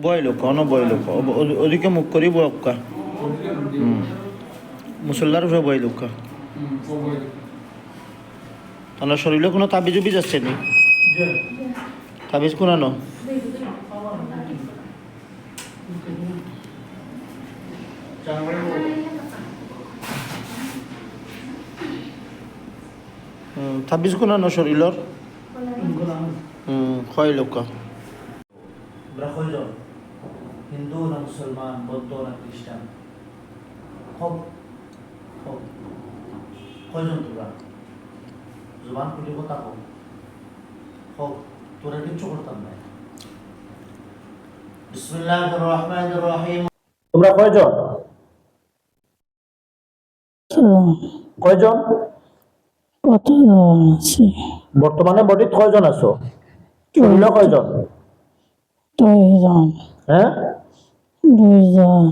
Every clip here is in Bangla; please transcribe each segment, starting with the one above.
বয় লোক বয় লোক ওদিকে মুখ করি বয়কা মুসল্লার উপরে বয় লোক আপনার শরীরে কোনো তাবিজ উবিজ আসছে নি? তাবিজ কোনানো তাবিজ কোনানো শরীরের কয় লোক? হিন্দু না মুসলমান, বৌদ্ধ না খ্রিস্টান? কয়জন তোরা? জবান খুলে কথা হোক, তোরা কিচ্ছু করতাম না। বিসমিল্লাহির রহমানির রহিম। তোমরা কয়জন? কয়জন? কতজন আছে বর্তমানে বডিত কয়জন আছো? শরীরে কয়জন? দুইজন। হ্যাঁ, দুইজন।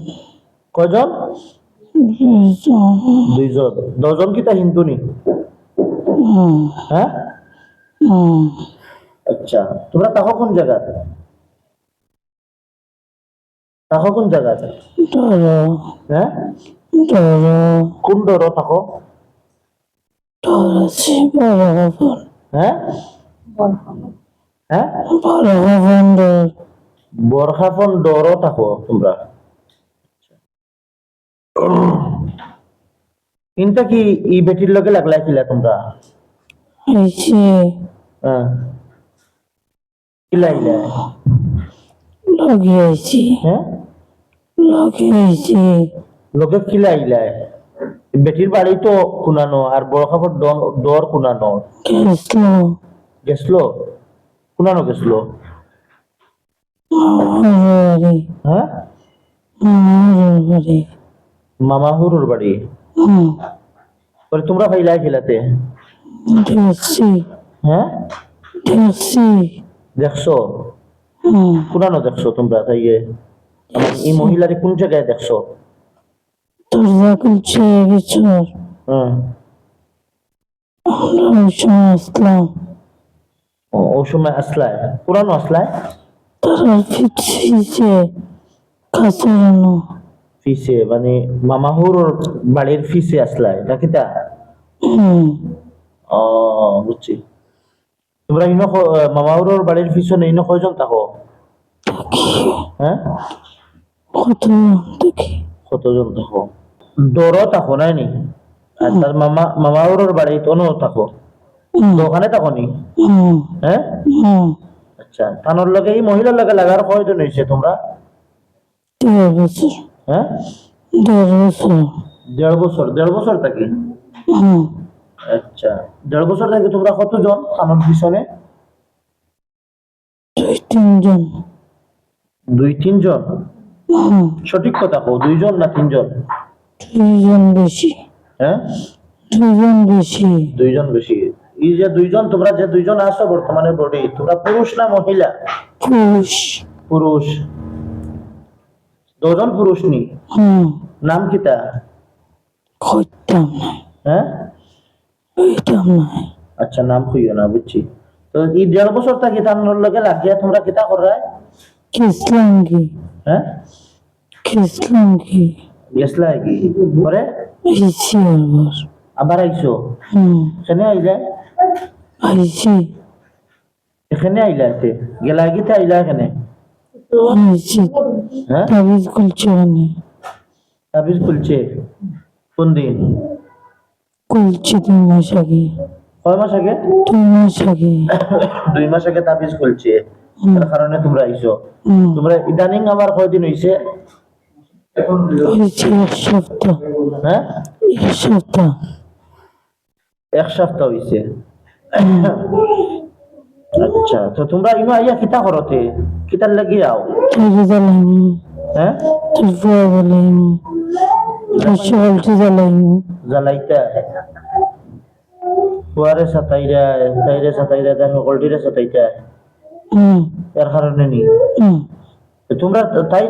কয়জন? দুইজন। দুইজন। দশজন কি তা হিন্দু নি? হ্যাঁ, আচ্ছা। তোমরা তাহো কোন জায়গা? তাহো কোন জায়গা? ডরো। হ্যাঁ, ডরো। কোন ডরো থাকো? ডরাছি বড় ভবন। হ্যাঁ হ্যাঁ, বড় ভবন ডর। বরখাফন ডরও থাকো তোমরা? কিন্তু কি ই বেটির লগে লাগলাই খিলা তোমরা? আইছি হ্যাঁ, কিলাইলা? লাগিয়েছি। হ্যাঁ, লাগিয়েছি। লোকে কিলাইলা? বেটির বাড়ি তো কুনানো আর বরখাফর ডর কুনানো। গেছিল। গেছলো? কুনানো গেছলো? বাড়ি। হ্যাঁ, বাড়ি। মামাহুরুর বাড়ি। পরে তোমরা ফাইলাই খেলাতে? দেখছি। হ্যাঁ, দেখছি। দেখছো? কুনানো দেখছো তোমরা? তাই এই মহিলারে কোন জায়গায় দেখছো? দরজা খুলছে বিছর। হ্যাঁ, আমরা ওই সময় আসলাম। ওই সময় আসলায়? পুরানো আসলায়? তারা ফিরছে কাছানো। ফিসে মানে মামাহুর বাড়ির ফিসে আসলায় নাকি তা? ও, বুঝছি। তোমরা ইনো মামাহুর বাড়ির পিছনে ইনো কয়জন থাকো? হ্যাঁ, দেখি কতজন থাকো? ডরও থাকো নাই নি? আর তার মামাহুর বাড়ি তনও থাকো? ওখানে থাকো নি? হ্যাঁ, আচ্ছা। থানোর লগে এই মহিলার লগে লাগার কয়জন হয়েছে তোমরা? 1.5 বছর। হ্যাঁ, 1.5 বছর। 1.5 বছর? 1.5 বছর থাকি? আচ্ছা, 1.5 বছর থাকি তোমরা কতজন থানোর পিছনে? 2-3 জন। 2-3 জন? সঠিক কথা কও, 2 জন না 3 জন? 2 জন বেশি। হ্যাঁ, 2 জন বেশি। 2 জন বেশি। এই যে 2 জন, তোমরা যে 2 জন আছো বর্তমানে বডি, তোমরা পুরুষ না মহিলা? পুরুষ। পুরুষ। 2 জন পুরুষ নি? নাম কি তা? কইতাম না। হ্যাঁ, কইতাম না। আচ্ছা, নাম কইও না, বুঝছি। তো এই 1.5 বছর থাকি থানোর লগে লাগিয়া তোমরা কিতা কররা? কিসলাম কি? হ্যাঁ, কিসলাম কি? গেছলা কি পরে? আইছি আবার আইছো? এখানে আইলা? আইছি। এখানে আইলা? গেলা গিতে আইলা এখানে? আইছি। হ্যাঁ, তাবিজ খুলছে মানে। তাবিজ খুলছে? কোন দিন খুলছে? 2 মাস আগে। কয় মাস আগে? 2 মাস আগে। 2 মাস আগে তাবিজ খুলছে, তার কারণে তোমরা আইছো। তোমরা ইদানিং আমার কয়দিন হইছে? হয়েছে 1 সপ্তাহ। হ্যাঁ, 1 সপ্তাহ। 1 সপ্তাহ হইছে। আচ্ছা, তো তোমরা ইনো আইয়া কিতা করতে? কিতার লাগি আও? তাইলে জ্বালাইম। হ্যাঁ, তারপর বলাইম। সলটি জ্বালাইম। জ্বালাইতা ফুয়ারে সাতাইরা দেখো কলটিরে সাতাইতা, এর কারণে নি? তোমরা তাই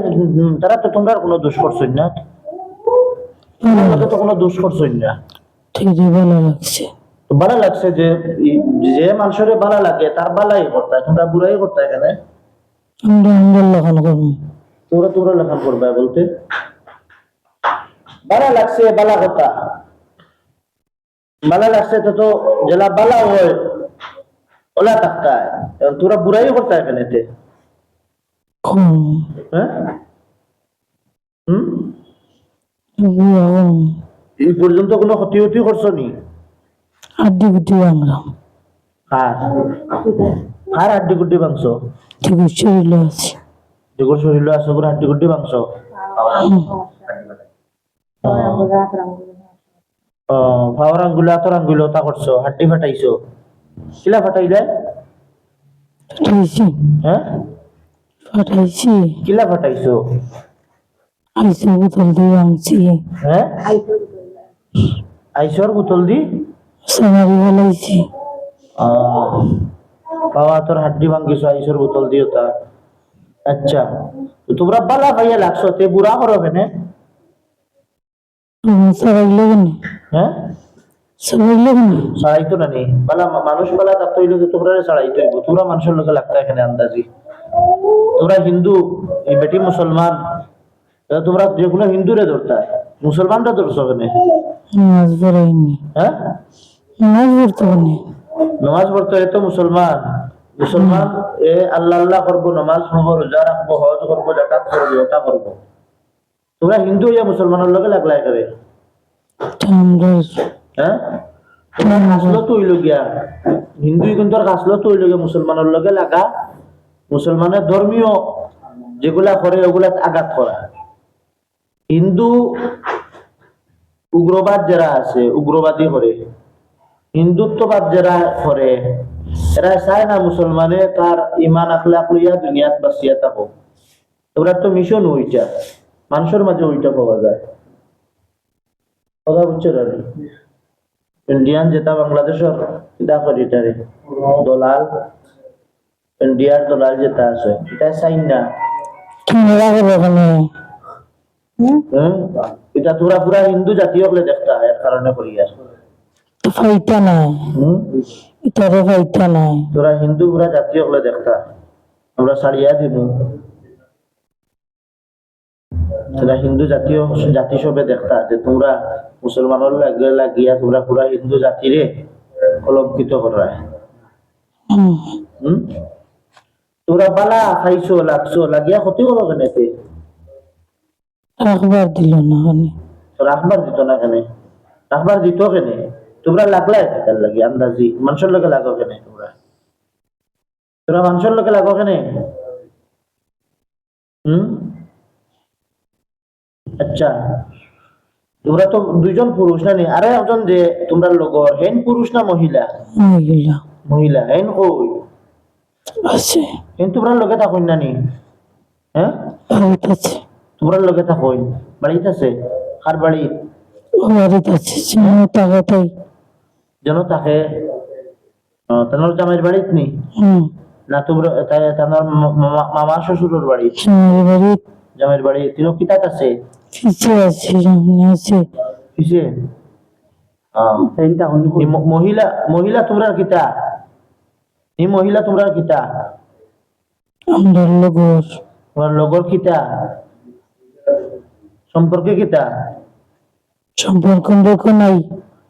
তারা তো তোমরা কোনো দোষ করছই না, তোমরা তো কোনো দোষ করছই না। ঠিকই ভালো লাগছে। ভালো লাগছে যে যে মানুষের ভালো লাগে তার ভালাই করতে, তোমরা বুড়াই করতে এখানে। আমরা আঙ্গুল লাগানো করবো। তোরা তোরা লেখা করবা বলতে বালা লাগছে বালা কথা বালা লাগছে তো জেলা বালা হয় ওলা থাকতা তোরা বুড়াই করতা এখানেতে কম হ্যাঁ হুম বুয়া কম এই পর্যন্ত কোনো ক্ষতি ক্ষতি করছো নি আড্ডি গুটি বাংলাম কার কার হাড্ডি গুড্ডি মাংস ঠিক শরীর আছে যেগুলো শরীর আছে ওগুলো হাড্ডি গুড্ডি মাংস ফাওয়ার আঙ্গুলো আতর আঙ্গুলো তা করছো হাড্ডি ফাটাইছো কিলা ফাটাইলে ফাটাইছি হ্যাঁ ফাটাইছি কিলা ফাটাইছো আইসে বোতল দিয়ে আনছি হ্যাঁ আইসর বোতল দি সামারি ফেলাইছি বাবা তোর হাড্ডি ভাঙ্গিছো আইসর বোতল দিও তা আচ্ছা তো তোমরা বালা ভাইয়া লাগছো তে বুড়া করো কেনে সবাইলে কেন হ্যাঁ সবাইলে কেন ছাড়াইতো না নি বালা মানুষ বালা থাকতো হইলে তো তোমরা ছাড়াইতো হইব তোমরা মানুষের লোকে লাগতা এখানে আন্দাজি তোমরা হিন্দু এই বেটি মুসলমান তোমরা যেগুলো হিন্দুরে ধরতা মুসলমানরা ধরছো কেনে নামাজ পড়াইনি হ্যাঁ নামাজ পড়তে পারি নামাজ পড়তে হয় তো মুসলমান মুসলমান এ আল্লাহ আল্লাহ করবো নামাজ পড়বো রোজা রাখবো হজ করবো জাকাত করবো ওটা করবো তোমরা হিন্দু ইয়া মুসলমানের লগে লাগলাই করে আমরা হ্যাঁ তোমার হাসলো তো হইল গিয়া হিন্দু কিন্তু আর হাসলো তো হইল গিয়া মুসলমানের লগে লাগা মুসলমানের ধর্মীয় যেগুলা করে ওগুলা আঘাত করা হিন্দু উগ্রবাদ যারা আছে উগ্রবাদী করে হিন্দুত্ববাদ যারা করে এরা চায় না মুসলমানে তার ইমান আখলাক লইয়া দুনিয়াত বাঁচিয়া থাকো ওরা তো মিশন ওইটা মানুষের মাঝে ওইটা পাওয়া যায় কথা বুঝছো রানি ইন্ডিয়ান যেটা বাংলাদেশের কিতা করে এটারে দলাল ইন্ডিয়ার দলাল যেটা আছে এটা চাই না ক্যামেরা করবো ওখানে হ্যাঁ এটা তোরা পুরা হিন্দু জাতীয় হলে দেখতা এর কারণে করি আর তো ফাইটা নাই এটারে ফাইটা নাই তোরা হিন্দু পুরা জাতীয় হলে দেখতা আমরা ছাড়িয়া দিব সেটা হিন্দু জাতীয় জাতি সবে দেখতা যে তোমরা মুসলমানের লাগে লাগিয়া তোমরা পুরা হিন্দু জাতিরে কলঙ্কিত করা তোরা বালা খাইছো লাগছো লাগিয়া ক্ষতি করো কেন রাখবার দিল না ওখানে রাখবার দিত না কেন রাখবার দিত কেন তোমরা লাগলাই তার লাগি আন্দাজি মানুষের লোকে লাগো কেন তোমরা তোরা মানুষের লোকে লাগো কেন আচ্ছা তোমরা তো দুইজন পুরুষ না নি আরে একজন যে তোমরা লগর হেন পুরুষ না মহিলা মহিলা মহিলা হেন কই আছে হেন তোমরা লগে থাকুন না নি হ্যাঁ বাড়িতে আছে তোমরা লগে থাকুন বাড়িতে আছে কার বাড়ি ও বাড়িতে আছে যেন টাকা তাই যেন তাকে তানোর জামাইয়ের বাড়িত নি না তোমরা তানোর মামা শ্বশুরের বাড়ি আমার বাড়ি জামাইয়ের বাড়ি তিনো কিতাত আছে পিছে আছে সামনে আছে কিসে মহিলা মহিলা তোমরা কিতা এই মহিলা তোমরা কিতা আমরা লগর তোমার লগর কিতা সম্পর্কে কিতা সম্পর্ক নাই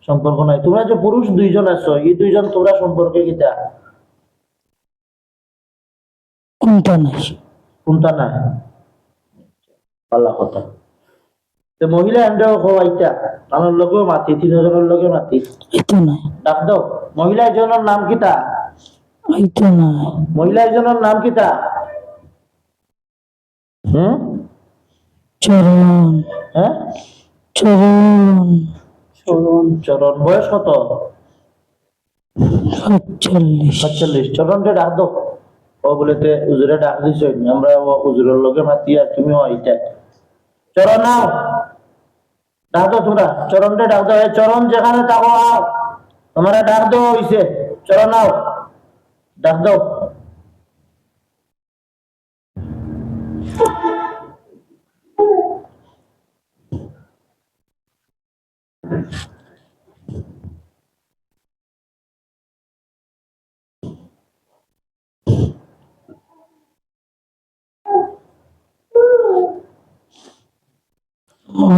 সম্পর্ক নাই তোমরা যে পুরুষ দুইজন আছো এই দুইজন তোমরা সম্পর্কে কিতা কোনটা নাই কোনটা না পাল্লা কথা তো মহিলা এন্ডাও হওয়াইতা আমার লগে মাতি তিনজনের লগে মাতি এটা নাই ডাক দাও মহিলা একজনের নাম কিতা এটা নাই মহিলা একজনের নাম কিতা চরণ হ্যাঁ চরণ চরণ চরণ বয়স কত ৪৭ ৪৭ চরণকে ডাক দাও ও বলেতে উজুরে ডাক দিছ আমরা উজুরের লগে মাতি আর তুমিও আইতা চরণ নাও ডাক দাও তোমরা চরণকে ডাক দাও চরণ যেখানে থাকো আও তোমরা ডাক দাও হইছে চরণ নাও ডাক দাও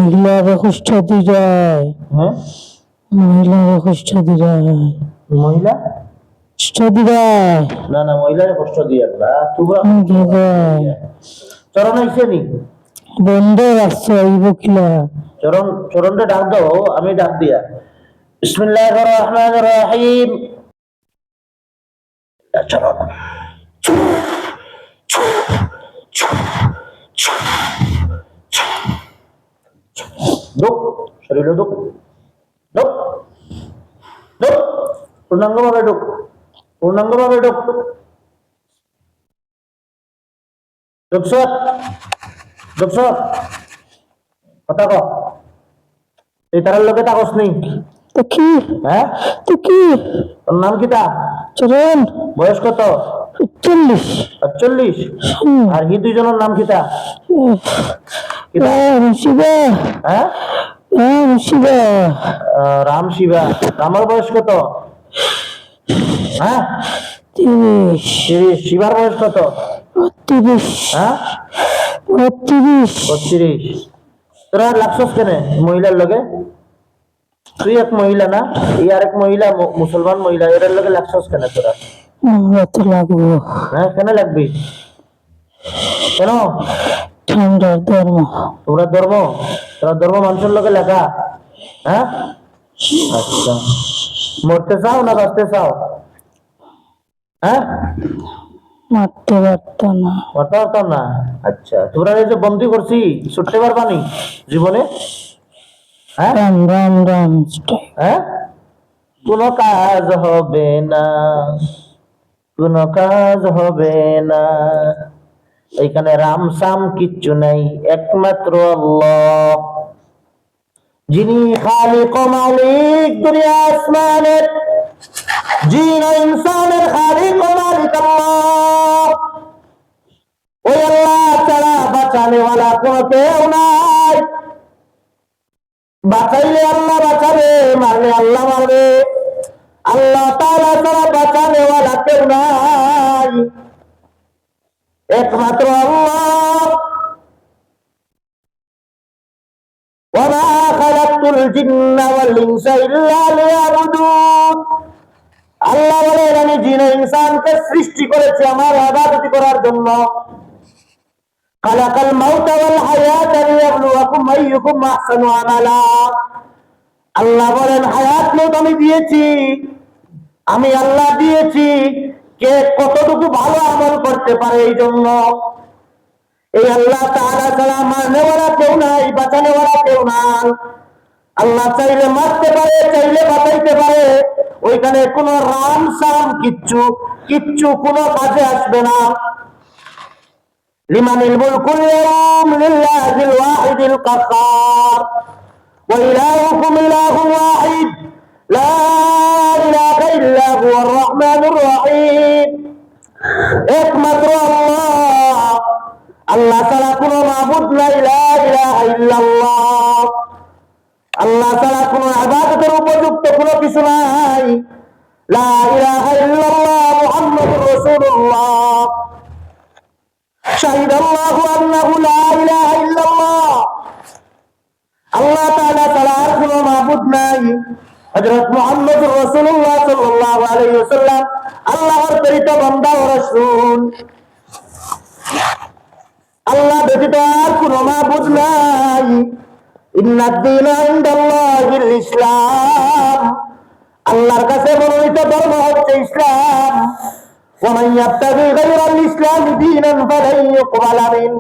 মহিলারা কষ্ট দিযায়, হ্যাঁ মহিলারা কষ্ট দিযায়, মহিলা কষ্ট দিযায়, না না মহিলারে কষ্ট দিয়ে না তোমরা দিযায়। চরণ আইছে নি বন্ধ রাখছো এই বকিলা। চরণ চরণটা ডাক দাও আমি ডাক দিয়া বিসমিল্লাহির রহমানির রহিম চরণ ঢুক শরীরে ঢুক ঢুক ঢুক পূর্ণাঙ্গভাবে ঢুক পূর্ণাঙ্গভাবে ঢুক ঢুকছ ঢুকছ কথা ক এই তারার লোকে তাকস নেই তো কি, হ্যাঁ তো কি তোর নাম কিতা চরণ বয়স কত 40। 48 আর হি দুইজনের নাম কিতা কিতা শিবা, হ্যাঁ শিবা, রাম শিবা রামের বয়স কত হ্যাঁ 30, 30 শিবার বয়স কত 32, হ্যাঁ 32। 32 তোরা লাগছস কেন মহিলার লগে তুই এক মহিলা না এই আরেক মহিলা মুসলমান মহিলা এর লগে লাগছস কেন তোরা আমরা তো লাগবো, হ্যাঁ কেন লাগবি কেন ঠান্ডার ধর্ম। তোরা ধর্ম মানুষের লগে লাগা হ্যাঁ আচ্ছা মরতে চাও না বাঁচতে চাও হ্যাঁ মারতে পারতো না। মরতে পারতাম না আচ্ছা তোরা এই যে বন্দি করছি ছুটতে পারবা নি জীবনে হ্যাঁ রাম রাম রাম হ্যাঁ কোনো কাজ হবে না কোনো কাজ হবে না এইখানে রাম সাম কিচ্ছু নাই একমাত্র আল্লাহ যিনি খালিক ও মালিক দুনিয়া আসমানের জিন ও ইনসানের খালিক ও মালিক আল্লাহ ওই আল্লাহ ছাড়া বাঁচানে ওয়ালা কোনো কেউ নাই বাঁচাইলে আল্লাহ বাঁচাবে মারলে আল্লাহ মারবে আল্লাহ তাআলা ছাড়া বাঁচানে ওয়ালা কেউ নাই একমাত্র আল্লাহ ওয়ামা খালাকতুল জিন্না ওয়াল ইনসা ইল্লা লিয়াবুদুন আল্লাহ বলেন আমি জিন ও ইনসানকে সৃষ্টি করেছি আমার ইবাদত করার জন্য খালাকাল মাউতা ওয়াল হায়াতা লিয়াবলুয়াকুম আইয়ুকুম আহসানু আমালা আল্লাহ বলেন হায়াত মত আমি দিয়েছি আমি আল্লাহ দিয়েছি কে কতটুকু ভালো আমল করতে পারে এই জন্য এই আল্লাহ তাআলা ছাড়া মারনেওয়ালা কেউ নাই বাঁচানেওয়ালা কেউ নাই আল্লাহ চাইলে মারতে পারে চাইলে বাঁচাইতে পারে ওইখানে কোনো রাম সাম কিচ্ছু কোনো কাজে আসবে না লিমানিল মুলকুল ইয়াউম লিল্লাহিল ওয়াহিদিল কাহ্হার ওয়া ইলাহুকুম ইলাহুন ওয়াহিদ লা ইলাহা ইল্লা হুয়ার রহমানুর রহিম একমাত্র আল্লাহ আল্লাহ ছাড়া কোনো মাবুদ নাই লা ইলাহা ইল্লাল্লাহ আল্লাহ ছাড়া কোনো ইবাদতের উপযুক্ত কোনো কিছু নাই লা ইলাহা ইল্লাল্লাহ মুহাম্মাদুর রাসূলুল্লাহ শাহিদাল্লাহু আন্নাহু লা ইলাহা ইল্লাল্লাহ আল্লাহ তাআলা ছাড়া আর কোনো মাবুদ নাই হযরত মুহাম্মদুর রাসূলুল্লাহ সাল্লাল্লাহু আলাইহি ওয়াসাল্লাম আল্লাহর প্রেরিত বান্দা ও রাসূল আল্লাহ ব্যতীত আর কোনো মাবুদ নাই ইন্নাদ-দীনা ইনদাল্লাহিল ইসলাম আল্লাহর কাছে মনোনীত ধর্ম হচ্ছে ইসলাম ওয়া মান ইয়াবতাগি গায়রাল ইসলামি দীনান ফালান ইউকবালা মিনহু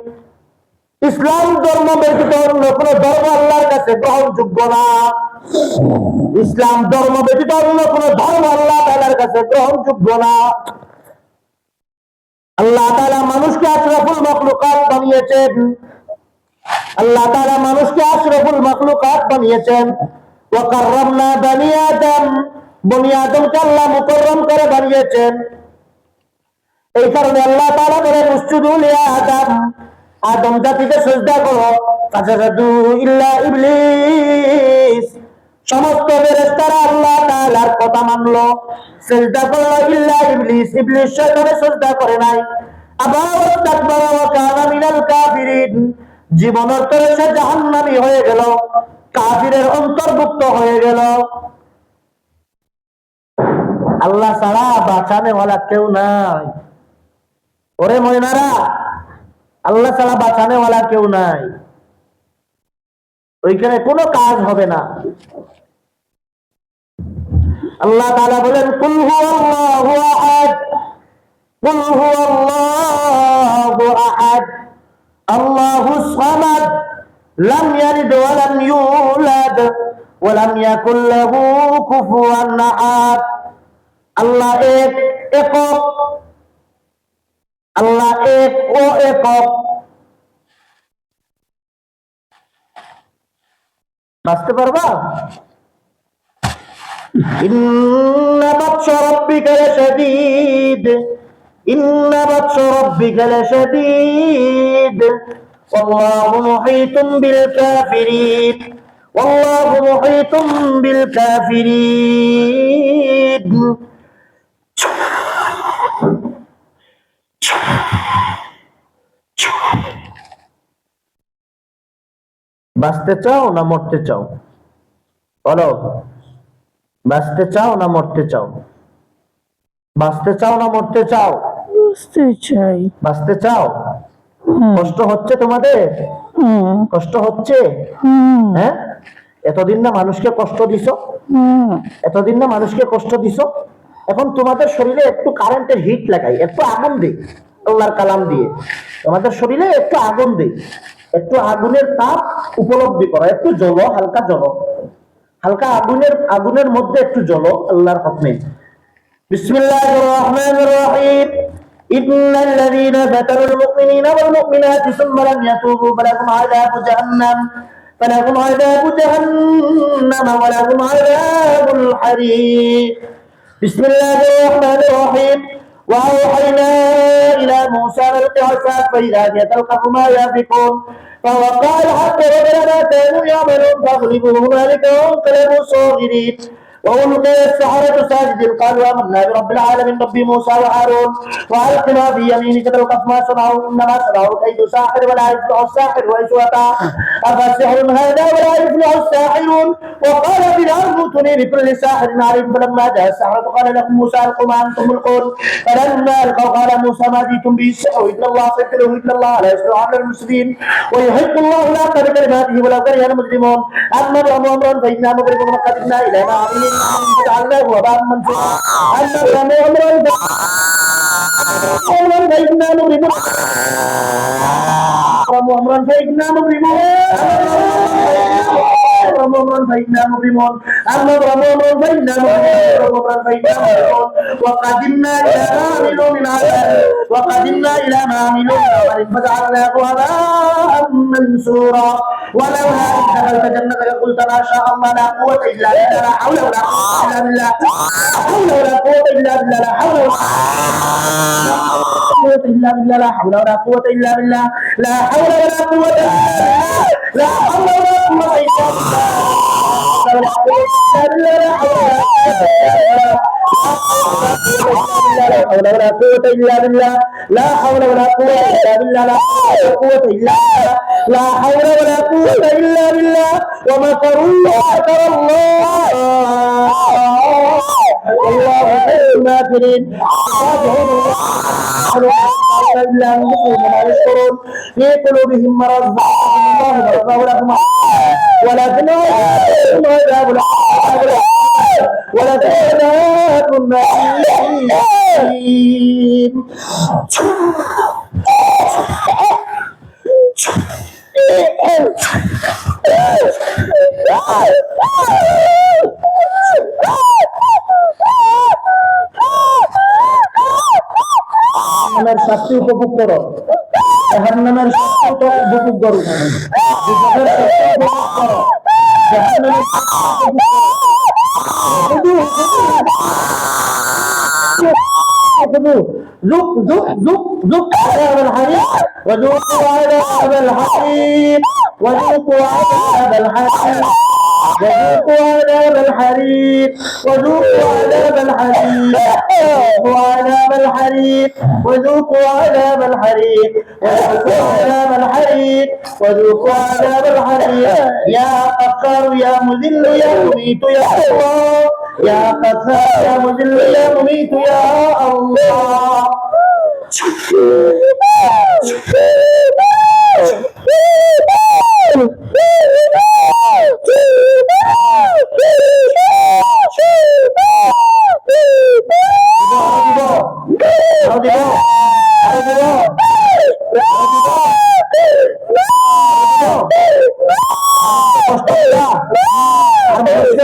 ইসলাম ধর্ম ব্যতীত অন্য কোনো ধর্ম আল্লাহর কাছে গ্রহণযোগ্য না ইসলাম ধর্ম ব্যতীত অন্য কোনো ধর্ম আল্লাহ তাআলার কাছে গ্রহণযোগ্য না আল্লাহ তাআলা মানুষকে আশরাফুল মাখলুকাত বানিয়েছেন আল্লাহ তাআলা মানুষকে আশরাফুল মাখলুকাত বানিয়েছেন ওয়া কাররামনা বনি আদমকে আল্লাহ মুকররম করে বানিয়েছেন এই কারণে আল্লাহ তাআলা বলেন উসজুদু লিয়া আদম জাতিকে সিজদা করো ফাসাজাদু ইল্লা ইবলিস সমস্ত ফেরেশতারা আল্লাহ তাআলার কথা মানলো সিজদা করলো ইল্লা ইবলিস শয়তানে সিজদা করে নাই আবার তাকবারা ওয়া কানা মিনাল কাফিরিন জীবনের তরে সে জাহান্নামী হয়ে গেল, কাফিরের অন্তর্ভুক্ত হয়ে গেল। আল্লাহ ছাড়া বাঁচানেওয়ালা কেউ নাই। ওরে ময়নারা, আল্লাহ ছাড়া বাঁচানেওয়ালা কেউ নাই। ওইখানে কোনো কাজ হবে না। আল্লাহ তাআলা বলেন, কুল হুয়াল্লাহু আহাদ, কুল হুয়াল্লাহু আহাদ, আল্লাহুস সামাদ, লাম ইয়ালিদ ওয়া লাম ইউলাদ ওয়া লাম ইয়াকুল লাহু কুফুয়ান আহাদ। আল্লাহ এক, একক। আল্লাহ এক ও একক। বাঁচতে পারবা? ইন্না বাতশা রাব্বিকা লাশাদীদ, ইন্না বাতশা রাব্বিকা লাশাদীদ, ওয়াল্লাহু মুহীতুম বিল কাফিরিন, ওয়াল্লাহু মুহীতুম বিল কাফিরিন। বাঁচতে চাও না মরতে চাও? বলো, বাঁচতে চাও না মরতে চাও? বাঁচতে চাও না মরতে চাও? বুঝতে চাই। বাঁচতে চাও? কষ্ট হচ্ছে তোমাদের? কষ্ট হচ্ছে? হ্যাঁ, এতদিন না মানুষকে কষ্ট দিছো, এতদিন না মানুষকে কষ্ট দিছো। এখন তোমাদের শরীরে একটু কারেন্টের হিট লাগাই, একটু আগুন দিই আল্লাহর কালাম দিয়ে। তোমাদের শরীরে একটু আগুন দিই, একটু আগুনের তাপ উপলব্ধি করো, একটু জ্বলো, হালকা জ্বলো, হালকা আগুনের মধ্যে একটু জ্বলো আল্লাহর হুকমে। বিসমিল্লাহির রহমানির রহিম। ইন্নাল লাযীনা ফাতানুল মুমিনিনা ওয়াল মুমিনাতি সুম্মা লাম ইয়াতুবু ফালাহুম আযাবু জাহান্নাম, ফালাহুম আযাবু জাহান্নাম ওয়া লাহুম আযাবুল হারীক। বিসমিল্লাহির রহমানির রহিম। وأوحينا إلى موسى أن ألق عصاك فإذا هي تلقف ما يأفكون فوقع الحق وبطل ما كانوا يعملون فأغلبوا هنالك وانقلبوا صاغرين وألقي السحرة ساجدين قالوا آمنا برب العالمين رب موسى وهارون وألق ما في يمينك تلقف ما صنعوا إنما صنعوا كيد ساحر ولا يفلح الساحر حيث أتى أفسحر هذا ولا يفلح الساحرون وقال فرعون ائتوني بكل ساحر عليم فلما جاء السحرة قال لهم موسى ألقوا ما أنتم ملقون فلما ألقوا قال موسى ما جئتم به السحر إن الله سيبطله إن الله لا يصلح عمل المفسدين ويحق الله الحق بكلماته ولو كره المجرمون أما أمرا فإنا مبرمون وقدمنا إلى ما عملوا جعلناه وباء منثورا أما أمرا فإنا مبرمون أمرا فإنا مبرمون أمرا فإنا مبرمون أمرا فإنا مبرمون وقدمنا إلى ما عملوا من عمل وقدمنا إلى ما عملوا من عمل فجعلناه هباء منثورا ولولا إذ دخلت جنتك قلت ما شاء الله لا قوة إلا بالله لا حول ولا قوة إلا بالله لا حول ولا قوة إلا بالله لا حول ولا قوة إلا بالله لا حول ولا قوة إلا بالله لا حول ولا قوة لا حول ولا قوة إلا بالله لا حول ولا قوة إلا بالله لا حول ولا قوة إلا بالله لا قوة إلا بالله لا حول ولا قوة إلا بالله ومكروا ومكر الله والله خير الماكرين إلا أن وما يشعرون في قلوبهم مرض الله ورضاه لهم ولكن عذاب ولكن عذاب النعيم জাহান্নামের শাস্তি উপভোগ করো, জাহান্নামের শাস্তি উপভোগ করো, জাহান্নামের শাস্তি উপভোগ করো, জাহান্নামের শাস্তি উপভোগ করো। ذوق ذوق ذوق ذوق عذاب الحريق وذوقوا عذاب الحريق وذوقوا عذاب الحريق وذوقوا عذاب الحريق وذوقوا عذاب الحريق وذوقوا عذاب الحريق وذوقوا عذاب الحريق وذوقوا عذاب الحريق وذوقوا عذاب الحريق يا قهار يا مذل يا مميت يا الله يا قهار يا مذل يا مميت يا الله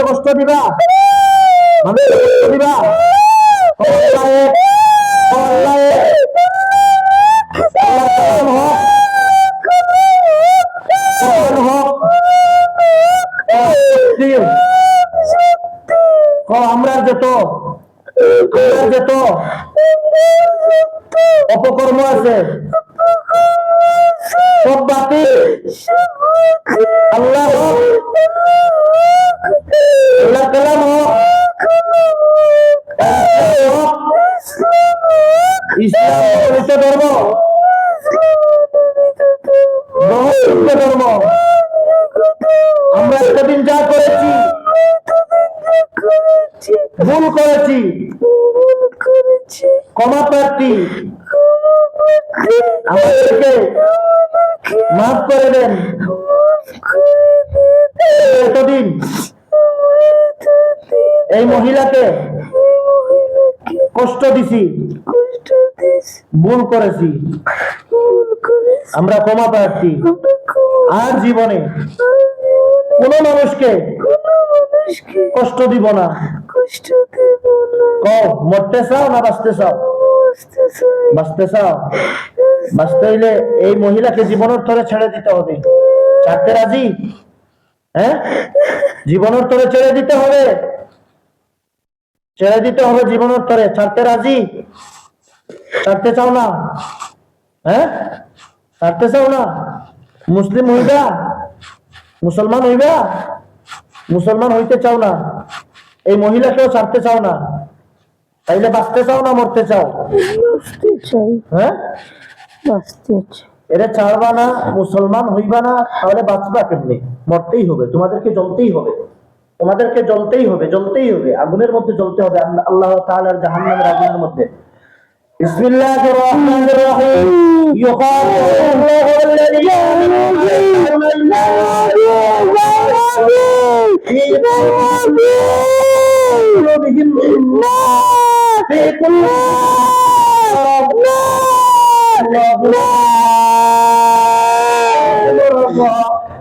কষ্ট দিবা মানুষকে কষ্ট দিবা আমরা যত অপকর্ম আছে সব বাতিল আল্লাহ আল্লাহ কালাম ইসলাম ধর্ম ধর্ম আমরা এতদিন যা করেছি ভুল করেছি ক্ষমা প্রার্থী আমাদেরকে মাফ করে দেন এতদিন এই মহিলাকে কষ্ট দিছি ভুল করেছি আমরা ক্ষমা প্রার্থী আর জীবনে কোন মানুষকে কষ্ট দিব না মরতে চাও না বাঁচতে চাও বাঁচতে চাও বাঁচতে হইলে এই মহিলাকে জীবনের তরে ছেড়ে দিতে হবে ছাড়তে রাজি হ্যাঁ জীবনের তরে ছেড়ে দিতে হবে জীবনের তরে ছাড়তে রাজি ছাড়তে চাও না হ্যাঁ ছাড়তে চাও না মুসলিম হইবা মুসলমান হইবা মুসলমান হইতে চাও না এই মহিলাকেও ছাড়তে চাও না তাইলে বাঁচতে চাও না মরতে চাও হ্যাঁ এটা ছাড়বা না মুসলমান হইবা না তাহলে বাঁচবা কেমনি মরতেই হবে তোমাদেরকে জ্বলতেই হবে আগুনের মধ্যে জ্বলতে হবে আল্লাহ তাআলার জাহান্নামের আগুনের মধ্যে বিসমিল্লাহির রহমানির রহিম ইউকাতিলুল্লাহু আল্লাযীনা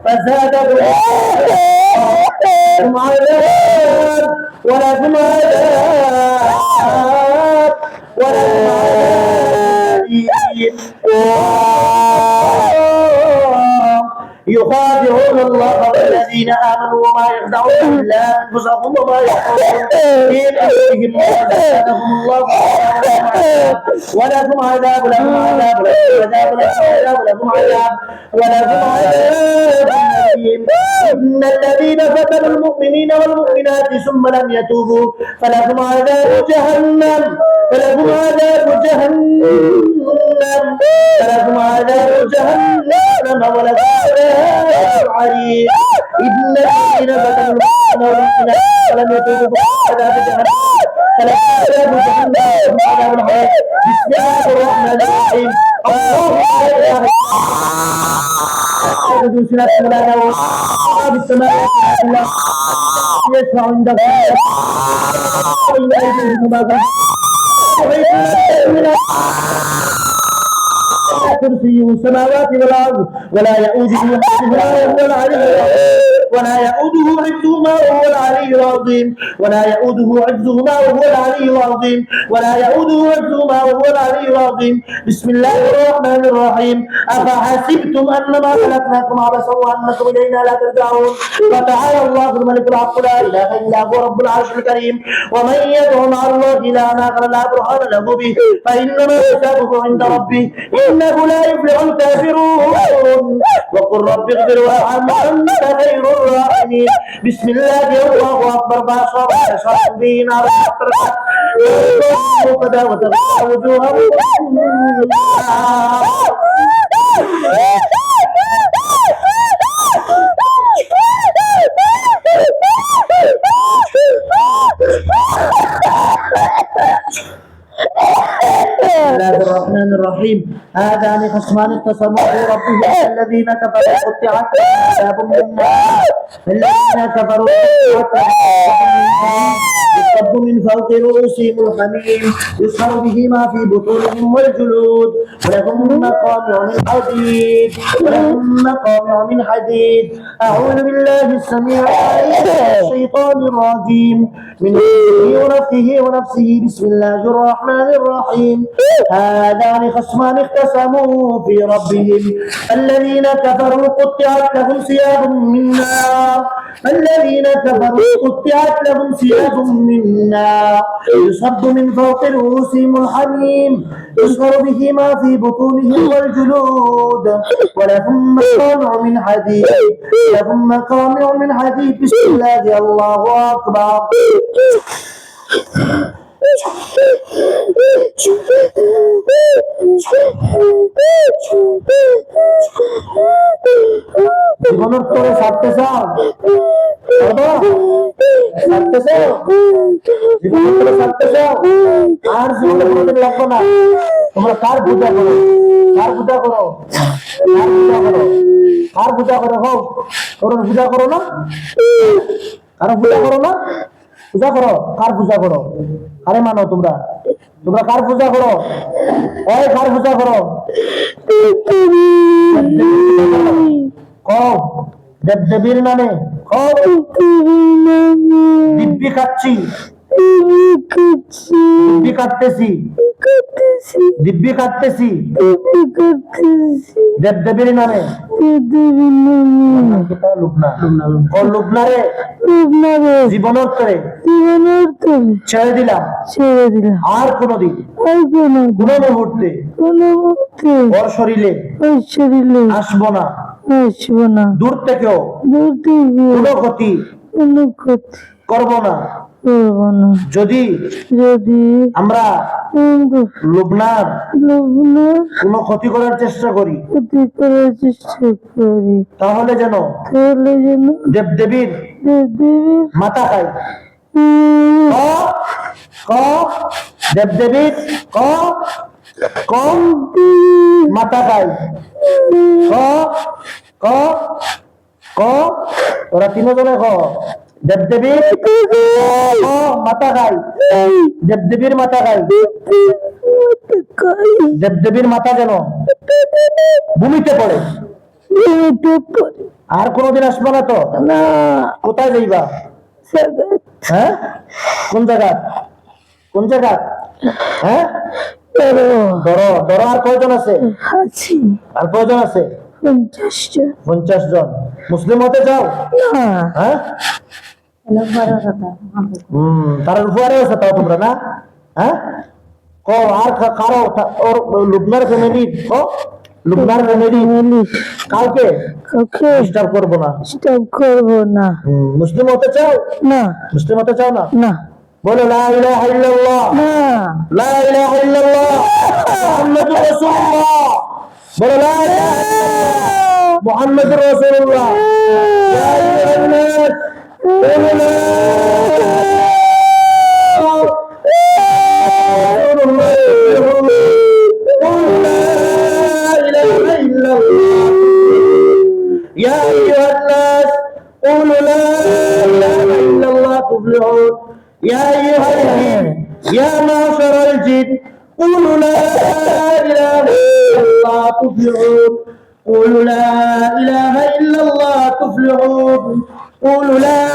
فزادهم عذاب ولهم عذاب يخادعون الله والذين آمنوا وما يخدعون إلا أنفسهم وما يشعرون في قلوبهم مرض زادهم الله ولهم عذاب لهم عذاب أليم إن الذين فتنوا المؤمنين والمؤمنات ثم لم يتوبوا فلهم عذاب جهنم ولهم عذاب الحريق إن الذين فتنوا المؤمنين والمؤمنات فلم يتوبوا فلهم عذاب جهنم فلهم عذاب الحريق بسم الله الرحمن الرحيم الله لا إله إلا هو بالسماء يشفع عنده كرسيه السماوات والارض ولا يؤوده حفظهما وهو العلي العظيم ولا يؤوده حفظهما وهو العلي العظيم بسم الله الرحمن الرحيم أفحسبتم أنما خلقناكم عبثا وأنكم إلينا لا ترجعون فتعالى الله الملك الحق لا إله إلا هو رب العرش الكريم ومن يدعو مع الله إلها آخر لا برهان له به فإنما حسابه عند ربه إنه لا يفلح الكافرون وقل رب اغفر وارحم وأنت خير الراحمين بسم الله الله أكبر بعشر عشر به نار وقدا وتبقى وجوههم بسم الله الرحمن الرحيم هذان خصمان اختصموا في ربهم الذين كفروا قطعت عذاب من النار الذين كفروا يصب من فوق رؤوسهم الحميم يسخر به ما في بطونهم والجلود ولهم مقامع من حديد أعوذ بالله السميع العليم من الشيطان الرجيم من ونفخه ونفسه بسم الله الرحمن الرحيم هذان خصمان اختصموا في ربهم الذين كفروا قطعت لهم ثياب من نار يصب من فوق رؤوسهم الحميم يسخر به ما في بطونهم والجلود ولهم مقامع من حديد بسم الله الله أكبر জীবনের তোরে ছাড়তে চাও ছাড়তে চাও জীবনের তোরে ছাড়তে চাও আর জীবনে কোনোদিন লাগবে না তোমরা কার পূজা করো হোক পূজা করো না কারো পূজা করো না পূজা করো কার পূজা করো আরে মানো তোমরা কার পূজা করো কার পূজা করো দেবদেবীর নামে দিব্যি খাচ্ছি দিব্যি কাটতেছি দেবদেবীর নামে জীবনের তরে ছেড়ে দিলাম আর কোনদিন কোন মুহূর্তে ওর শরীরে আসবো না দূর থেকেও কোনো ক্ষতি করবো না যদি আমরা লুবনার কোনো ক্ষতি করার চেষ্টা করি তাহলে যেন দেবদেবীর মাথা খাই দেবদেবীর মাথা খাই ওরা তিনজনে দেবদেবীর মাথা খাই দেবদেবীর মাথা খাই দেবদেবীর মাথা যেন ভূমিতে পড়ে আর কোনদিন আসবো না তো কোথায় যাইবা হ্যাঁ কোন জায়গা হ্যাঁ ধরো আর কয়জন আছে আর কয়জন আছে 50 জন মুসলিম হতে চাও হ্যাঁ তার উপরে আছে তাও তোমরা না হ্যাঁ আর কারো লুবনার ফ্যামিলি কাউকে ডিস্টার্ব করবো না মুসলিম হতে চাও না বলো লা ইলাহা ইল্লাল্লাহ মুহাম্মাদুর রাসূলুল্লাহ বলো লা ইলাহা ইল্লাল্লাহ মুহাম্মাদুর রাসূলুল্লাহ ইয়া আইয়ুহান নাস قولوا لا إله إلا الله يا أيها الناس قولوا لا إله إلا الله تفلحون يا أيها الجن يا معشر الجن قولوا لا إله إلا الله تفلحون قولوا لا إله إلا الله تفلحون قولوا لا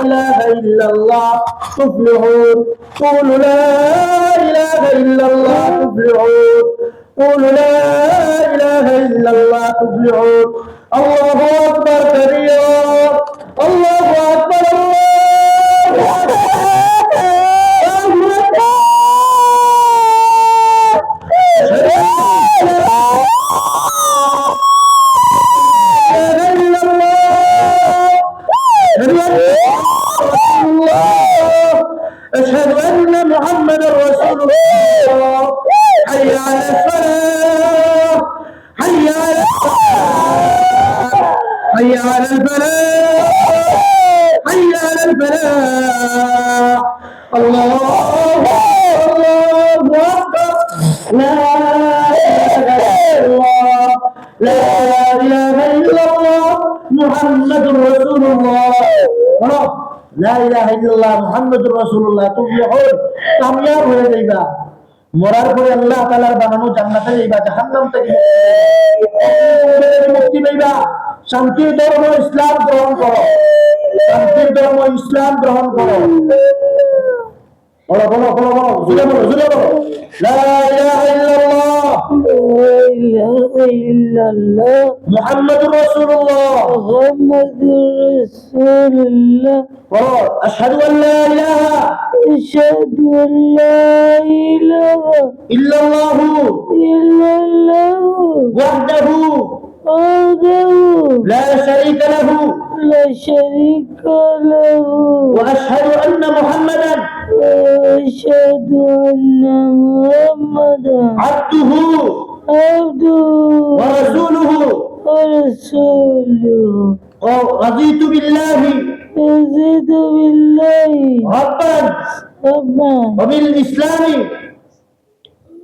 إله إلا الله تفلحون قولوا لا إله إلا الله تفلحون قولوا لا إله إلا الله تفلحون الله أكبر كبيرا الله أكبر حي على الفلاح حي على الفلاح الله أكبر لا إله إلا الله محمد رسول الله لا إله إلا الله محمد رسول الله تفلحون কামিয়াব হয়ে যাইবা মরার পরে আল্লাহ তাআলার বানানো জান্নাতে যাইবা জাহান্নাম থেকে মুক্তি পাইবা শান্তির ধর্ম ইসলাম গ্রহণ করো শান্তির ধর্ম ইসলাম গ্রহণ করো বলো বলো বলো বলো জুড়ে বলো লা ইলাহা ইল্লাল্লাহ لا إله إلا الله মুহাম্মাদুর রাসূলুল্লাহ محمد رسول الله বলো আশহাদু আল লা ইলাহা أشهد أن لا إله ইল্লাল্লাহু إلا الله ওয়াহদাহু وحده لا شريك له لا شريك له واشهد ان محمدا وأشهد أن محمدا عبده عبده ورسوله ورسوله رضيت بالله رضيت بالله ربا ربا وبالاسلام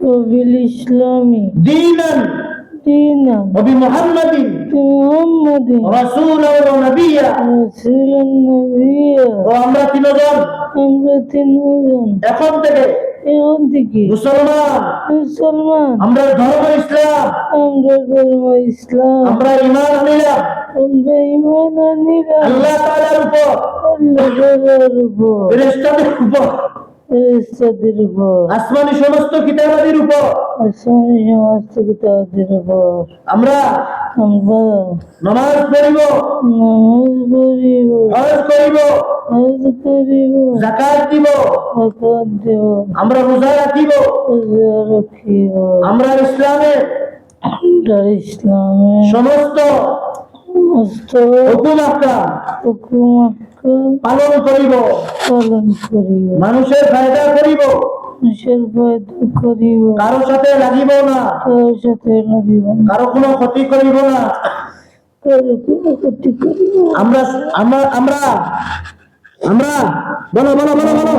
وبالإسلام دينا دينا وبمحمد محمد رسولا ونبيا رسول النبي ও আমরা তিনজন أمرة نورا এখন থেকে يهودك মুসলমান মুসলমান আমরা ধর্ম ইসলাম আমরা ধর্ম ইসলাম আমরা ঈমান আনিলাম আমরা ঈমান আনিলাম আল্লাহ তাআলার উপর আল্লাহ তাআলার উপর ফেরেশতাদের উপর ফেরেশতাদের উপর আসমানি সমস্ত কিতাবাদির উপর আসমানি সমস্ত কিতাবের উপর আমরা আমরা নামাজ পড়িব নামাজ পড়িব হজ করিব হজ করিব যাকাত দিব যাকাত দেব আমরা রোজা রাখিব রোজা রাখিব আমরা ইসলামের আমরা ইসলামের সমস্ত সমস্ত হুকুম আহকাম হুকুমকে পালন করিব পালন করিব মানুষের ফায়দা করিব মানুষের ফায়দা করিব কারো সাথে লাগিব না কারোর সাথে লাগিব না কারো কোনো ক্ষতি করিব না কারো কোনো ক্ষতি করিব না। আমরা আমরা আমরা আমরা বলো বলো বলো বলো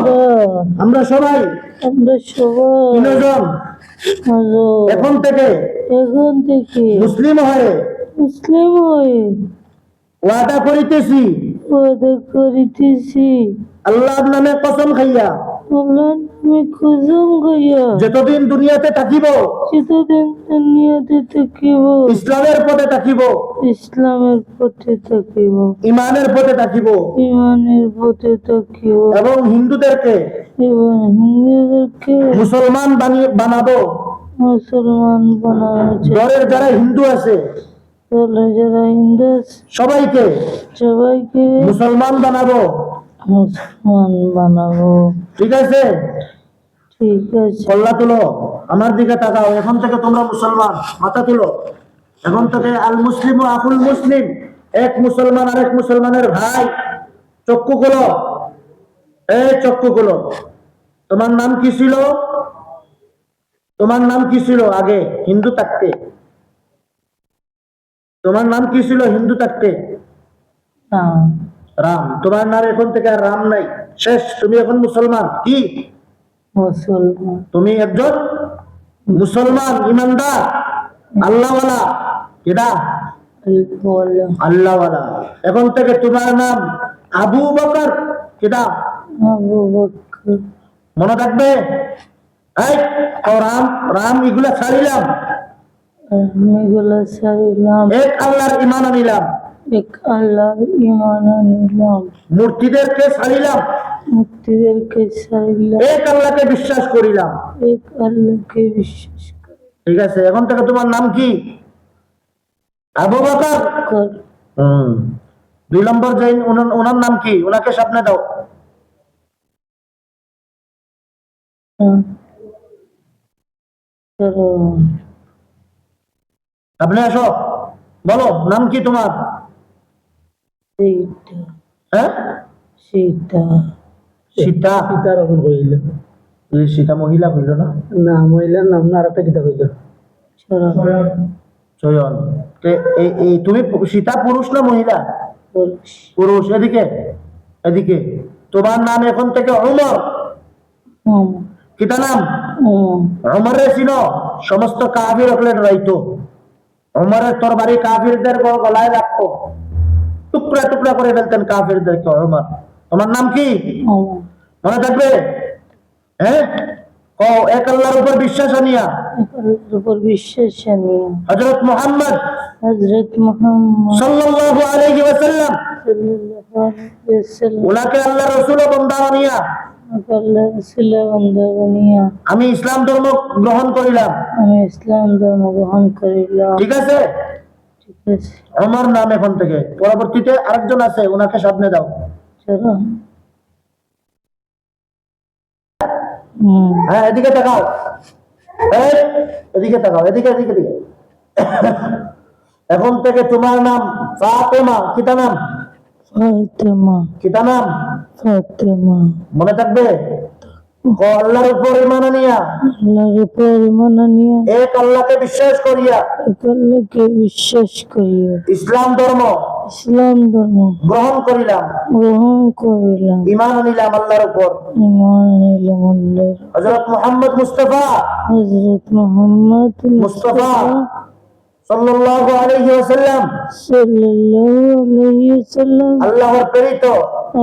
আমরা সবাই আমরা সবাই তিনজন এখন থেকে এখন থেকে মুসলিম হয়ে মুসলিম হয়ে ওয়াদা করিতেছি ওয়াদা করিতেছি আল্লাহর নামে কসম খাইয়া আল্লাহর নামে কসম খাইয়া যতদিন দুনিয়াতে থাকিব যতদিন দুনিয়াতে থাকিব ইসলামের পথে থাকিব ইসলামের পথে থাকিব ইমানের পথে থাকিব ইমানের পথে থাকিব এবং হিন্দুদেরকে এবং হিন্দুদেরকে মুসলমান বানাবো মুসলমান বানানো ঘরের যারা হিন্দু আছে তাহলে যারা হিন্দু আছে, সবাইকে সবাইকে মুসলমান বানাবো মুসলমান বানাবো। ঠিক আছে ঠিক আছে কল্লা তুলো আমার দিকে তাকাও এখন থেকে তোমরা মুসলমান মাথা তুলো এখন থেকে আল মুসলিম ও আকুল মুসলিম এক মুসলমান আরেক মুসলমানের ভাই চক্ষু খুলো এই চক্ষু খুলো তোমার নাম কি ছিল তোমার নাম কি ছিল আগে হিন্দু থাকতে তোমার নাম কি ছিল হিন্দু থাকতে হ্যাঁ রাম তোমার নাম এখন থেকে আর রাম নাই শেষ তুমি এখন মুসলমান কি মুসলমান তুমি একজন মুসলমান ইমানদার আল্লাহওয়ালা কেডা বলো আল্লাহওয়ালা এখন থেকে তোমার নাম আবু বকর কেডা আবু বকর মনে থাকবে এই ও রাম রাম এগুলা ছাড়িলাম এগুলো ছাড়িলাম এক আল্লাহর ইমান আনিলাম এক আল্লাহ ইমান আনিলাম মূর্তিদেরকে ছাড়িলাম মুক্তিদেরকে ছাড়িলাম এক আল্লাহকে বিশ্বাস করিলাম এক আল্লাহকে বিশ্বাস ঠিক আছে এখন থেকে তোমার নাম কি আবু বকর কর। 2 নম্বর যাই ওনার নাম কি ওনাকে সামনে দাও করো। আপনি আসো বলো নাম কি তোমার সীতা হ্যাঁ সীতা সীতা সীতার এখন হইল এই সীতা মহিলা হইল না না মহিলার নাম না আর একটা কিতাব হইল চরণ চয়ন এই তুমি সীতা পুরুষ না মহিলা? পুরুষ। পুরুষ। এদিকে এদিকে। তোমার নাম এখন থেকে ওমর। কিতা নাম? ওমরে চিনো? সমস্ত কাফির হলে ডরাইতো। ওমরের তরবারি কাফিরদের গলায় লাগতো, টুকরা টুকরা করে ফেলতেন কাফিরদেরকে ওমর। তোমার নাম কি মনে থাকবে? হ্যাঁ, ও এক আল্লাহর উপর বিশ্বাস আনিয়া উপর বিশ্বাস আনিয়া হযরত মুহাম্মদ হযরত মুহাম্মদ সাল্লাল্লাহু আলাইহি ওয়াসাল্লাম সাল্লাল্লাহু আলাইহি ওয়াসাল্লাম উনাকে আল্লাহর রাসূল ও বান্দা বানিয়া আল্লাহ রাসূলের বান্দা বানিয়া আমি ইসলাম ধর্ম গ্রহণ করিলাম। আমি ইসলাম ধর্ম গ্রহণ করিলাম। ঠিক আছে? ঠিক আছে। আমার নাম এখন থেকে। পরবর্তীতে আরেকজন আছে, ওনাকে সামনে দাও। চলো। হ্যাঁ, এদিকে তাকাও। এই, এদিকে তাকাও, এদিকে এদিকে এদিকে। এখন থেকে তোমার নাম ফাতেমা। কিতা নাম? ফাতেমা। কিতা নাম? ফাতেমা। মনে থাকবে? ও আল্লাহর উপর ঈমান আনিয়া আল্লাহর উপর ঈমান আনিয়া এক আল্লাহকে বিশ্বাস করিয়া এক আল্লাহকে বিশ্বাস করিয়া ইসলাম ধর্ম ইসলাম ধর্ম গ্রহণ করিলাম। গ্রহণ করিলাম। ঈমান আনিলাম আল্লাহর উপর। ঈমান আনিলাম আল্লাহর হযরত মুহাম্মদ মুস্তাফা হযরত মুহাম্মদ মুস্তাফা সাল্লাল্লাহু আলাইহি ওয়াসাল্লাম সাল্লাল্লাহু আলাইহি ওয়াসাল্লাম আল্লাহর প্রেরিত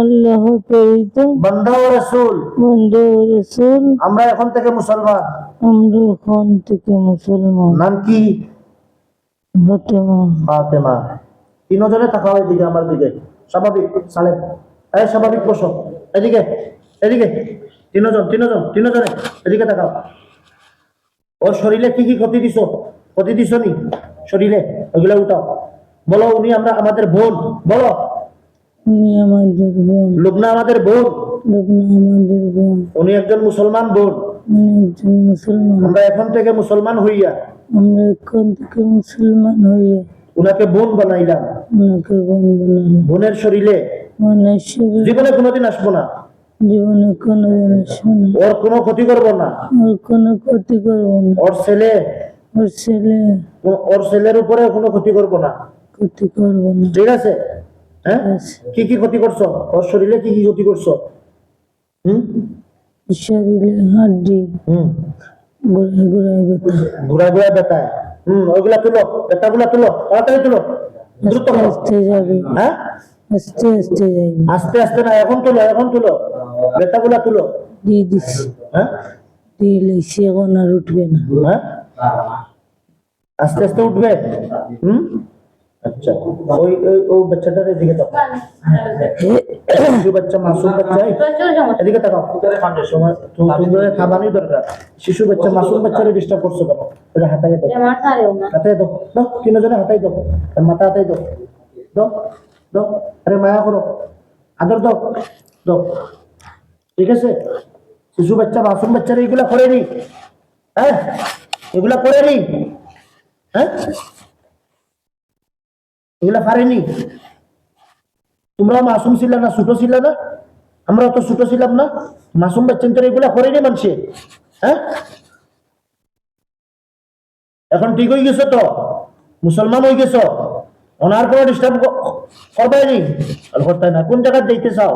আল্লাহর প্রেরিত বান্দা ও রাসূল। বন্ধু ও রাসূল। আমরা এখন থেকে মুসলমান। আমরা এখন থেকে মুসলমান। নাম কি? ফাতেমা। ফাতেমা। তিনজনে তাকাও এদিকে, আমার দিকে। স্বাভাবিক সালেম। এই স্বাভাবিক বসো। এদিকে এদিকে। তিনজনে এদিকে তাকাও। ওর শরীরে কি কি ক্ষতি দিছো? ক্ষতি দিছো নি শরীরে? ওগুলা উঠাও। বলো উনি আমাদের বোন। বলো উনি আমাদের বোন। লুবনা আমাদের বোন। লুবনা আমাদের বোন। উনি একজন মুসলমান বোন। উনি একজন মুসলমান। আমরা এখন থেকে মুসলমান হইয়া আমরা এখন থেকে মুসলমান হইয়া উনাকে বোন বানাইলাম। উনাকে বোন বানালাম। বোনের শরীরে বোনের শরীরে জীবনে কোনোদিন আসবো না। জীবনে কোনোদিন আসবো না। ওর কোনো ক্ষতি করবো না। ওর কোনো ক্ষতি করবো না। ওর ছেলে ওর ছেলের উপরে কোনো ক্ষতি করবো না। ক্ষতি করবো না। ঠিক আছে? হ্যাঁ, আছে। কি কি ক্ষতি করছো? ওর শরীরে কি কি ক্ষতি করছো? শরীরে হাড্ডি ঘুরায় ঘুরায় ব্যথা। ঘুরায় ঘুরায় ব্যথায়। ওইগুলা তুলো, ব্যথাগুলা তুলো, তাড়াতাড়ি তুলো, দ্রুত আস্তে করো। আস্তে যাবে। হ্যাঁ, আস্তে আস্তে যাবে। আস্তে আস্তে না, এখন তুলো, এখন তুলো, ব্যথাগুলা তুলো। দিয়ে দিচ্ছি। হ্যাঁ দিয়ে লেছি, এখন আর উঠবে না। হ্যাঁ, আস্তে আস্তে উঠবে। আচ্ছা, ওই ওই ও বাচ্চাটার এদিকে দাও। শিশু বাচ্চা, মাসুম বাচ্চা, এদিকে তাকাও। তোমরা খাবারই দরকার। শিশু বাচ্চা, মাসুম বাচ্চারে ডিস্টার্ব করছো কেন? এটা হাতায় দাও, হাতায় দাও, দাও, তিনজনে হাতায় দাও, আর মাথা হাতায় দাও, দাও দাও। আরে মায়া করো, আদর দাও, দাও। ঠিক আছে? শিশু বাচ্চা, মাসুম বাচ্চারা এগুলা করে নি। হ্যাঁ, এগুলা করে নি। হ্যাঁ, এগুলা পারেনি। তোমরা মাসুম ছিল না, ছোট ছিল না? আমরা তো ছোট ছিলাম না? মাসুম বাচ্চা এগুলা করেনি মানুষে। হ্যাঁ, এখন ঠিক হয়ে গেছো তো, মুসলমান হয়ে গেছো, ওনার কোনো ডিস্টার্ব করবে নি আর করতে না। কোন জায়গায় দেখতে চাও?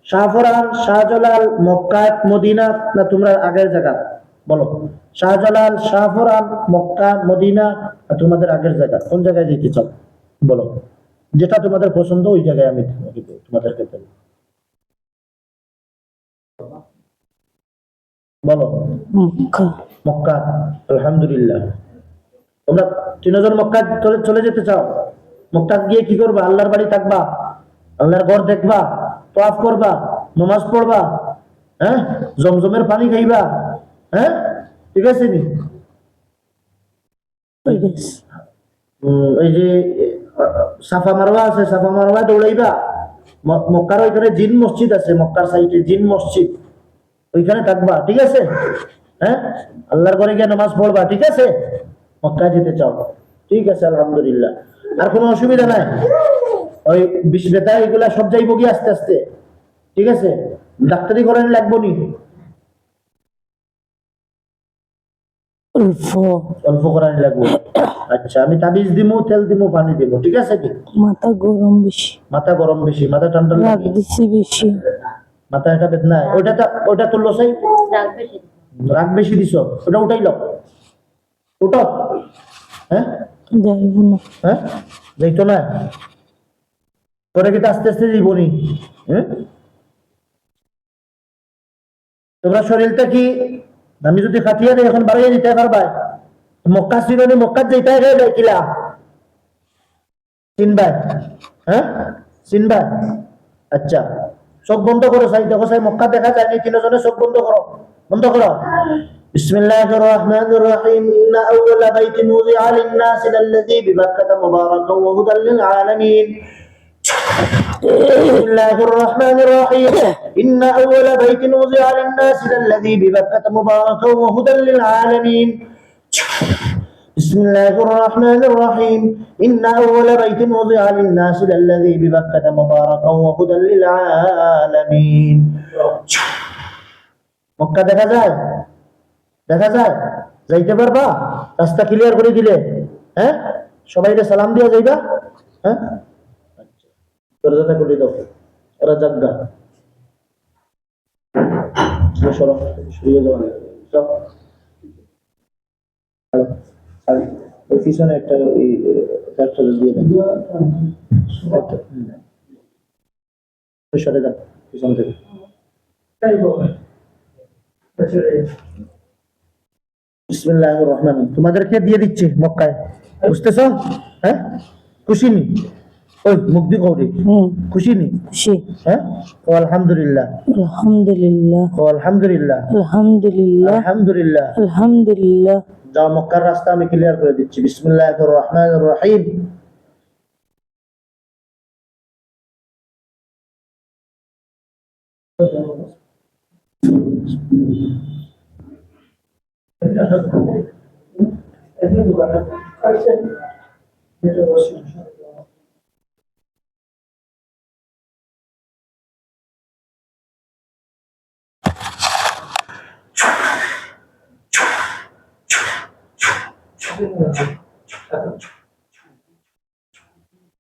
শাহফরান, শাহজালাল, মক্কা, মদিনা, না তোমরা আগের জায়গা? বলো। শাহজালাল, শাহফরান, মক্কা, মদিনা, আর তোমাদের আগের জায়গা কোন জায়গায় যেতে চাও? বলো, যেটা তোমাদের পছন্দ ওই জায়গায় আমি তোমাদেরকে দেব। বলো। মক্কা। মক্কা। আলহামদুলিল্লাহ। তোমরা তিনজন মক্কা চলে যেতে চাও? মক্কা গিয়ে কি করবা? আল্লাহর বাড়ি থাকবা, আল্লাহর ঘর দেখবা, তাওয়াফ করবা, নামাজ পড়বা, হ্যাঁ, জমজমের পানি খাইবা। হ্যাঁ, ঠিক আছে নি? এই যে সাফা মারওয়া আছে, সাফা মারওয়া দৌড়াইবা। মক্কার ওইখানে জিন মসজিদ আছে, মক্কার সাইডে জিন মসজিদ, ওইখানে থাকবা। ঠিক আছে? হ্যাঁ, আল্লাহর ঘরে গিয়ে নামাজ পড়বা। ঠিক আছে? মক্কা যেতে চাও? ঠিক আছে, আলহামদুলিল্লাহ। আর কোনো অসুবিধা নাই? ওই বিষ ব্যথা এগুলা সব যাইব গিয়ে আস্তে আস্তে। ঠিক আছে? ডাক্তারি করেন লাগবো নি? অল্প অল্প করানি লাগবে। আচ্ছা, আমি তাবিজ দিমু, তেল দিমু, পানি দিব, ঠিক আছে কি? মাথা গরম বেশি, মাথা গরম বেশি, মাথা ঠান্ডা রাগ লাগে, দিছি বেশি, মাথা একটা বেদনা, ওইটা তুললো সাই, রাগ বেশি দিছ, ওটা উঠাই লো, উঠো। হ্যাঁ যাইব না। হ্যাঁ, যাইতো না, পরে কিন্তু আস্তে আস্তে দিবনি। হ্যাঁ, তোমরা শরীরটা কি, আমি যদি খাটিয়ে দিই এখন বাড়িয়ে দিতে পারবা? মক্কা চিনি, মক্কা যেতে কিলা চিনবা? হ্যাঁ চিনবা? আচ্ছা, চোখ বন্ধ করো, সাই দেখো, সাই মক্কা দেখা যায়নি, তিনজনে চোখ বন্ধ করো, বন্ধ করো। বিসমিল্লাহির রহমানির রহিম, ইন্না আউওয়ালা বাইতিন উযিআ লিন-নাস লাল্লাযী বিবাক্কাতা মুবারাকান ওয়া হুদাল লিল আলামিন। بسم الله الرحمن الرحيم إن أول بيت وضع للناس الذي ببكة مباركا وهدى للعالمين. بسم الله الرحمن الرحيم إن أول بيت وضع للناس الذي ببكة مباركا وهدى للعالمين. মক্কা দেখা যায়? দেখা যায়? যাইতে পারবা? রাস্তা ক্লিয়ার করে দিলে? হ্যাঁ, সবাইকে সালাম দিয়ে যাইবা? হ্যাঁ, দরজাটা খুলে দাও, ওরা জাগা সরো, সরিয়ে যাও, সব ওই পিছনে একটা দিয়ে দেন, সরে যান পিছন থেকে। বিসমিল্লাহির রহমানির, তোমাদেরকে দিয়ে দিচ্ছি মক্কায়, বুঝতেছো? হ্যাঁ, খুশি নি? ওই মুগ্ধি কৌরি, খুশি নি? খুশি। হ্যাঁ, ও আলহামদুলিল্লাহ, আলহামদুলিল্লাহ, ও আলহামদুলিল্লাহ, আলহামদুলিল্লাহ, আলহামদুলিল্লাহ। আলহামদুলিল্লাহ। যাও, মক্কার রাস্তা আমি ক্লিয়ার করে দিচ্ছি। বিসমিল্লাহির রহমানির রহিম।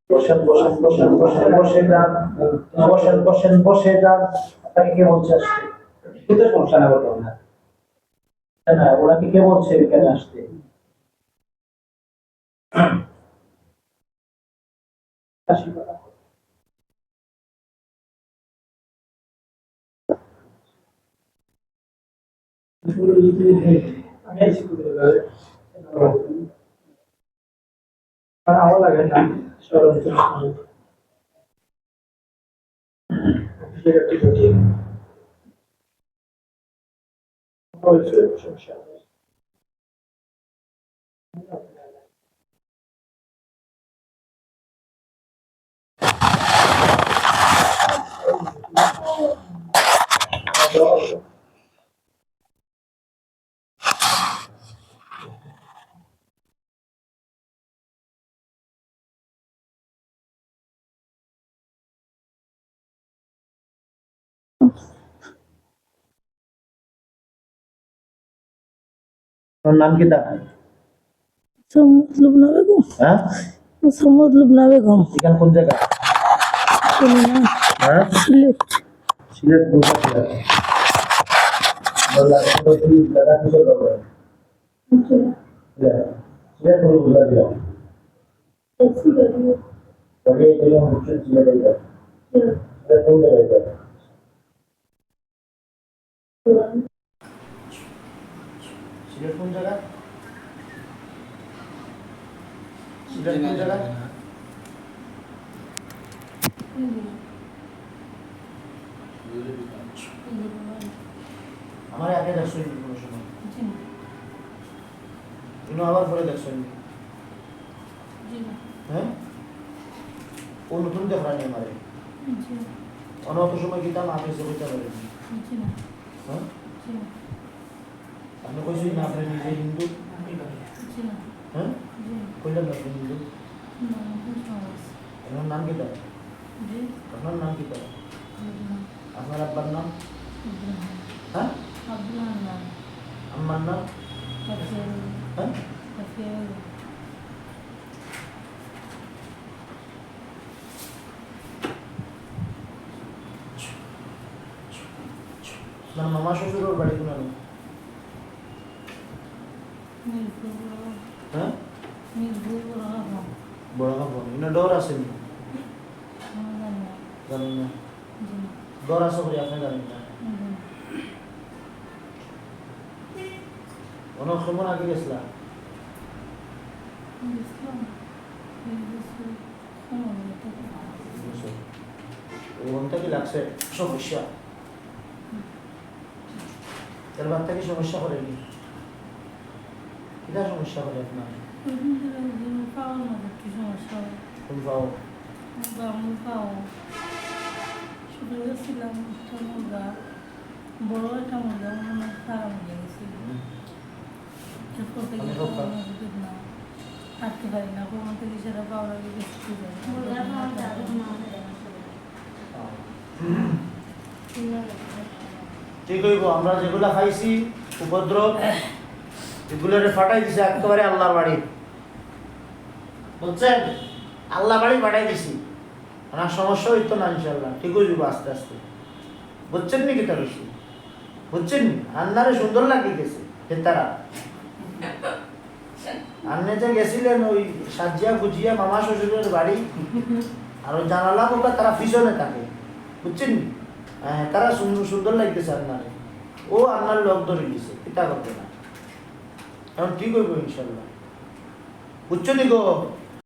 বসেন বসেন বসেন বসেন বসে যান, বসেন বসেন বসে যান। আপনাকে কে বলছে আসতে? কিন্তু সমস্যা না, বলতে না, না, ওনাকে কে বলছে এখানে আসতে? আমার লাগে না, তোর নাম কি? মোসাম্মদ লুবনা বেগম। হ্যাঁ, মোসাম্মদ লুবনা বেগম। এখানে কোন জায়গা? চিনি না। হ্যাঁ, সিলেট। সিলেট কোথায়? জায়গা কি করবে? সিলেট কোন বুঝা দিও? ওকে, এই হচ্ছে সিলেট এটা। সিলেট কোন জায়গা এটা? সিলেট কোন জায়গা? সিলেট কোন জায়গা? আমার আগে দেখছো কোনো সময়? কিন্তু আবার পরে দেখছো? হ্যাঁ, ও নতুন দেখা নেই আমার অত সময় গীতাম আপনি বলতে পারেন। হ্যাঁ, আপনি কইছি না আপনি নিজে হিন্দু? হ্যাঁ, কইলাম আপনি হিন্দু। আপনার নাম কি? আপনার নাম কি? আপনার আব্বার নাম? হ্যাঁ, আম্মার নাম? হ্যাঁ না মামা শ্বশুরের বাড়ি কোনো হ্যাঁ বড় কাপড় এনে ডর আছে নি জানেন না ডর আছে বলে আপনি জানেন না অনেক কেমন আগে গেছিলা ওখান থেকে লাগছে সমস্যা এর বাদ থেকে সমস্যা করেনি কিটা সমস্যা করে আপনার কোন পাও বড় একটা মুরগা মনে খারাপ হয়ে গেছিল এরপর থেকে না হাঁটতে পারি না কোমর থেকে সেটা পাওয়ার আগে বেশি ঠিক হইব আমরা যেগুলা খাইছি উপদ্রব এগুলোরে ফাটাই দিছে একেবারে আল্লাহর বাড়ি বুঝছেন আল্লাহ বাড়ি ফাটাই দিছি আমার সমস্যা হইতো না ইনশাল্লাহ ঠিক হয়ে যাবো আস্তে আস্তে বুঝছেন নি কেটা বেশি বুঝছেন নি আন্নারে সুন্দর লাগিয়ে গেছে তারা আন্নে যে গেছিলেন ওই সাজিয়া গুজিয়া মামা শ্বশুরের বাড়ি আর ওই জানালা ওটা তারা পিছনে থাকে বুঝছেন নি হ্যাঁ তারা সুন্দর সুন্দর লাগতেছে আন্নারে ও আন্নার লোক ধরে গেছে এটা করবে না এখন ঠিক হইব ইনশাল্লাহ বুঝছো নি গো